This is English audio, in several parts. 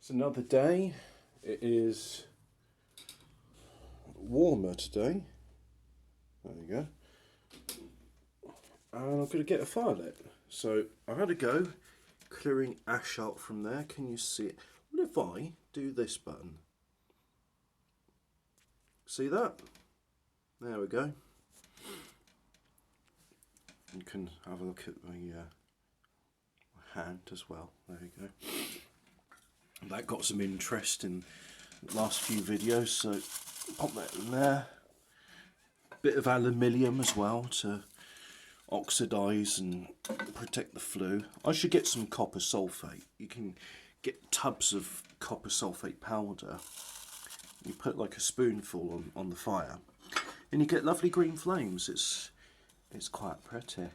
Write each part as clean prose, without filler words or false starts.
It's another day. It is warmer today. There you go. And I'm going to get a fire lit. So I had a go clearing ash out from there. Can you see it? What if I do this button? See that? There we go. You can have a look at my hand as well. There you go. That got some interest in the last few videos, so pop that in there. Bit of aluminium as well to oxidise and protect the flue. I should get some copper sulphate. You can get tubs of copper sulphate powder. You put like a spoonful on the fire and you get lovely green flames. It's quite pretty.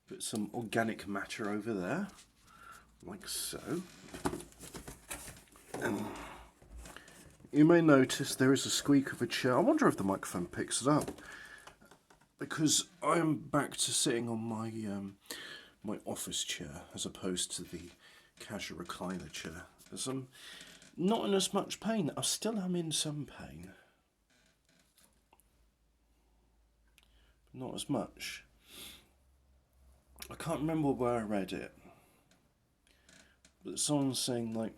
Put some organic matter over there, like so. And you may notice there is a squeak of a chair. I wonder if the microphone picks it up, because I am back to sitting on my my office chair as opposed to the casual recliner chair. As I'm not in as much pain. I still am in some pain, but not as much. I can't remember where I read it, but someone's saying, like,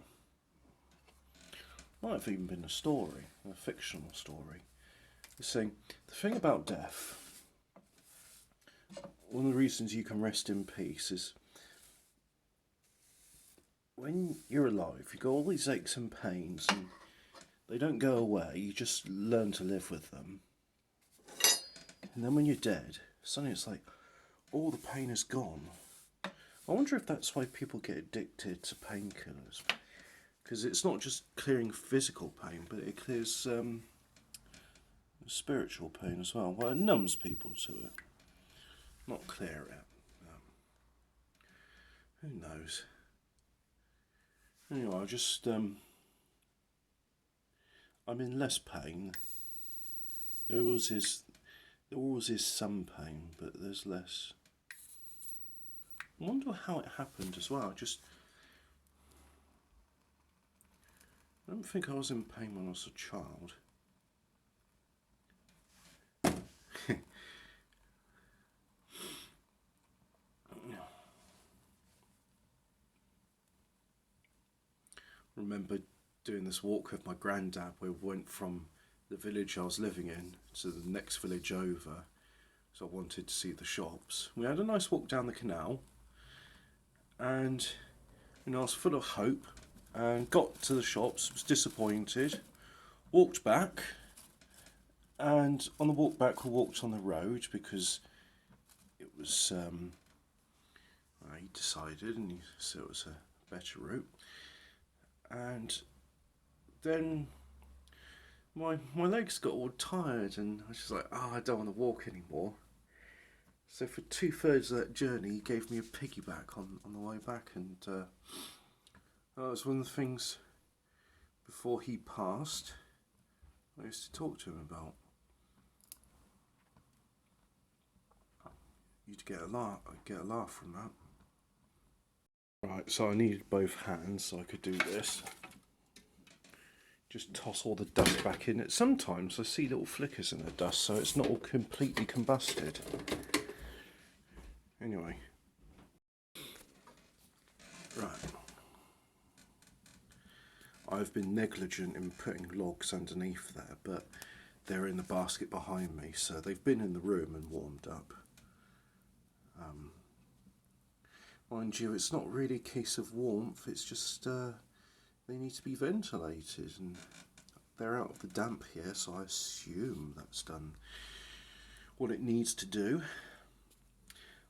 might have even been a story, a fictional story. It's saying the thing about death, one of the reasons you can rest in peace is when you're alive, you got all these aches and pains and they don't go away, you just learn to live with them. And then when you're dead, suddenly it's like, all the pain is gone. I wonder if that's why people get addicted to painkillers. Because it's not just clearing physical pain, but it clears spiritual pain as well. Well, it numbs people to it. Not clear it. Who knows? Anyway, I'm in less pain. There always is some pain, but there's less. I wonder how it happened as well. I don't think I was in pain when I was a child. Remember doing this walk with my granddad where we went from the village I was living in to the next village over, so I wanted to see the shops. We had a nice walk down the canal, and I was full of hope and got to the shops, was disappointed, walked back, and on the walk back we walked on the road because it was he decided, and he said it was a better route. And then my legs got all tired and I was just like, I don't want to walk anymore. So for 2/3 of that journey he gave me a piggyback on the way back, and that was one of the things before he passed I used to talk to him about. You'd get a laugh from that. Right, so I needed both hands so I could do this. Just toss all the dust back in it. Sometimes I see little flickers in the dust, so it's not all completely combusted. Anyway. Right. I've been negligent in putting logs underneath there, but they're in the basket behind me, so they've been in the room and warmed up. Mind you, it's not really a case of warmth, it's just they need to be ventilated, and they're out of the damp here, so I assume that's done what it needs to do.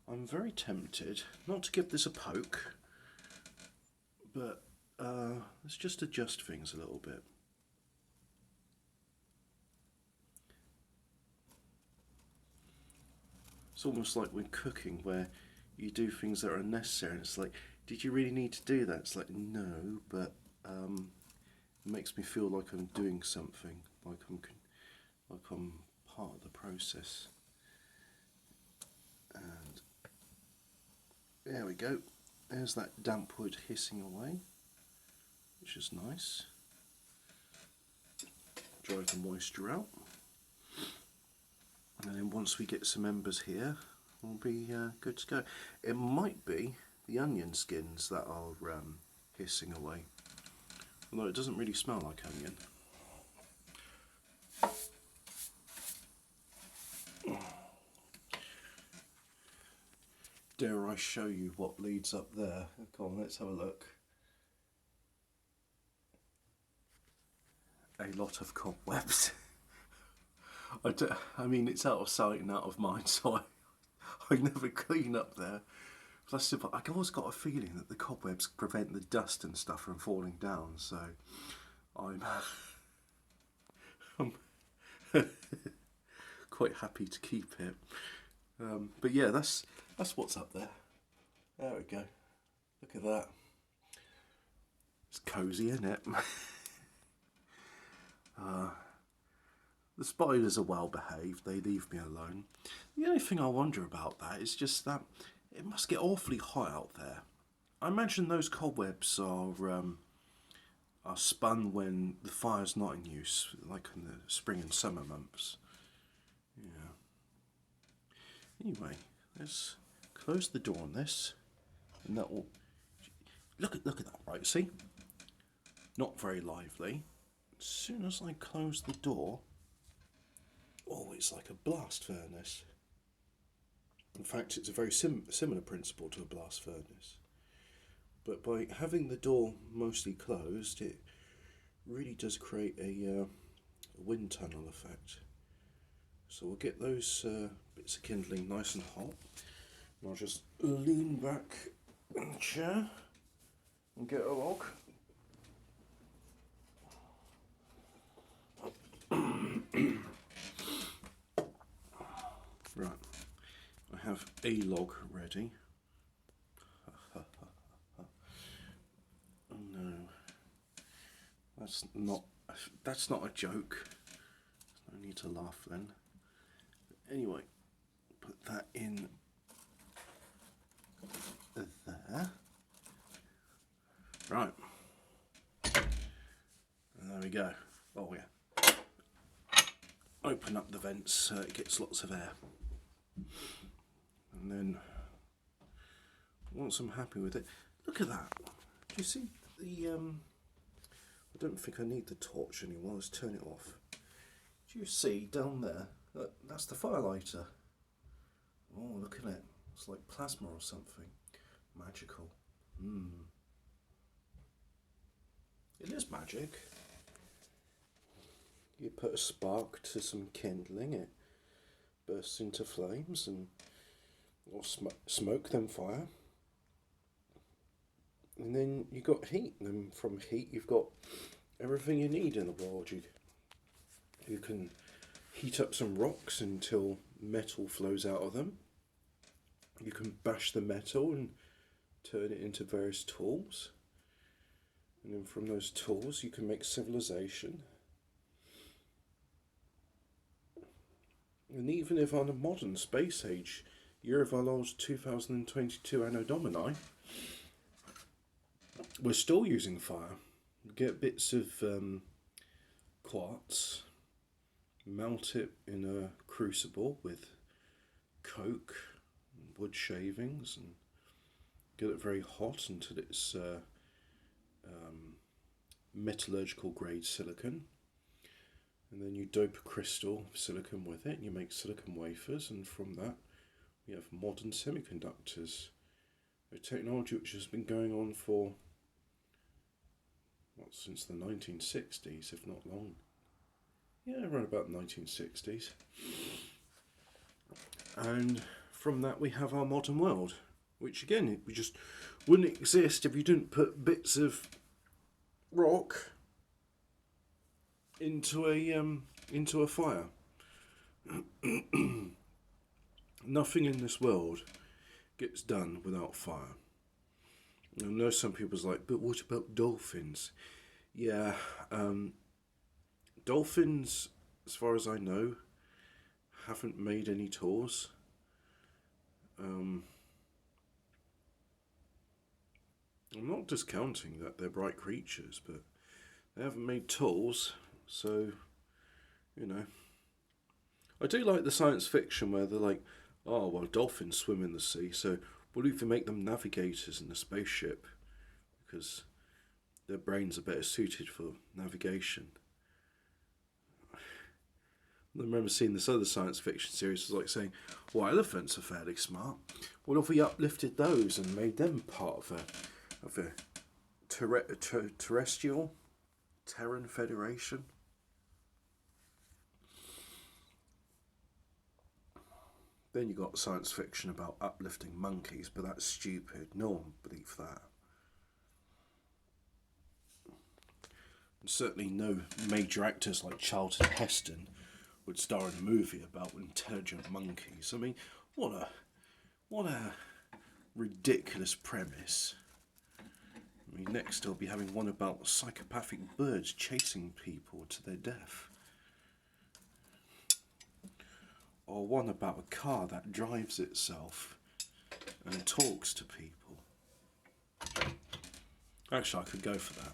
I'm very tempted not to give this a poke, but let's just adjust things a little bit. It's almost like when cooking, where you do things that are unnecessary, and it's like, did you really need to do that? It's like, no, but it makes me feel like I'm doing something, like I'm part of the process. And There we go. There's that damp wood hissing away, which is nice. Drive the moisture out. And then once we get some embers here, we'll be good to go. It might be the onion skins that are hissing away, although it doesn't really smell like onion. Dare I show you what leads up there? Come on, let's have a look. A lot of cobwebs. I mean, it's out of sight and out of mind, so I never clean up there. Plus, I've always got a feeling that the cobwebs prevent the dust and stuff from falling down, so I'm quite happy to keep it. But yeah, that's what's up there. There we go. Look at that. It's cosy, isn't it? The spiders are well behaved. They leave me alone. The only thing I wonder about that is just that it must get awfully hot out there. I imagine those cobwebs are spun when the fire's not in use, like in the spring and summer months. Yeah. Anyway, let's close the door on this, and that will look at that. Right, see, not very lively. As soon as I close the door, oh, it's like a blast furnace. In fact, it's a very similar principle to a blast furnace. But by having the door mostly closed, it really does create a wind tunnel effect. So we'll get those bits of kindling nice and hot. And I'll just lean back in the chair and get a log. Right, I have a log ready. Oh no, that's not a joke. No need to laugh then. Anyway, put that in there. Right, and there we go. Oh yeah. Open up the vents so it gets lots of air. And then, once I'm happy with it, look at that. Do you see the, I don't think I need the torch anymore, let's turn it off. Do you see down there, that's the firelighter. Oh, look at it. It's like plasma or something. Magical. It is magic. You put a spark to some kindling, it bursts into flames, and or smoke, then fire. And then you got heat, and from heat you've got everything you need in the world. You can heat up some rocks until metal flows out of them. You can bash the metal and turn it into various tools. And then from those tools you can make civilization. And even if on a modern space age, year of our Lord 2022 Anno Domini, we're still using fire. We get bits of quartz, melt it in a crucible with coke, and wood shavings, and get it very hot until it's metallurgical grade silicon. And then you dope a crystal of silicon with it, and you make silicon wafers, and from that we have modern semiconductors. A technology which has been going on for, since the 1960s, if not long. Yeah, around about the 1960s. And from that we have our modern world, which again, we just wouldn't exist if you didn't put bits of rock into a fire. Nothing in this world gets done without fire. I know some people's like, but what about dolphins? Yeah, dolphins, as far as I know, haven't made any tours. I'm not discounting that they're bright creatures, but they haven't made tools, so, you know. I do like the science fiction where they're like, oh, well, dolphins swim in the sea, so what if we make them navigators in a spaceship? Because their brains are better suited for navigation. I remember seeing this other science fiction series, it was like saying, well, elephants are fairly smart. What if we uplifted those and made them part of a terrestrial Terran Federation? Then you got science fiction about uplifting monkeys, but that's stupid. No one would believe that. And certainly no major actors like Charlton Heston would star in a movie about intelligent monkeys. I mean, what a ridiculous premise. I mean, next I'll be having one about psychopathic birds chasing people to their death. Or one about a car that drives itself and talks to people. Actually, I could go for that.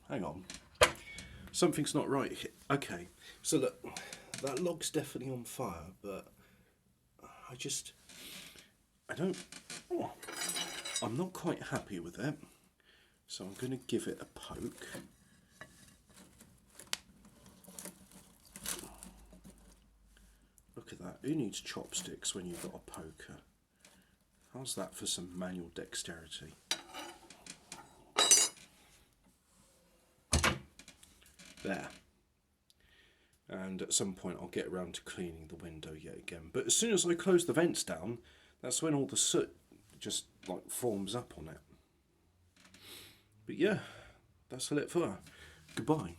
Hang on. Something's not right here. Okay, so look, that log's definitely on fire, but I'm not quite happy with it. So I'm going to give it a poke. Look at that. Who needs chopsticks when you've got a poker? How's that for some manual dexterity? There. And at some point I'll get around to cleaning the window yet again. But as soon as I close the vents down, that's when all the soot just like forms up on it. But yeah, that's it for her. Goodbye.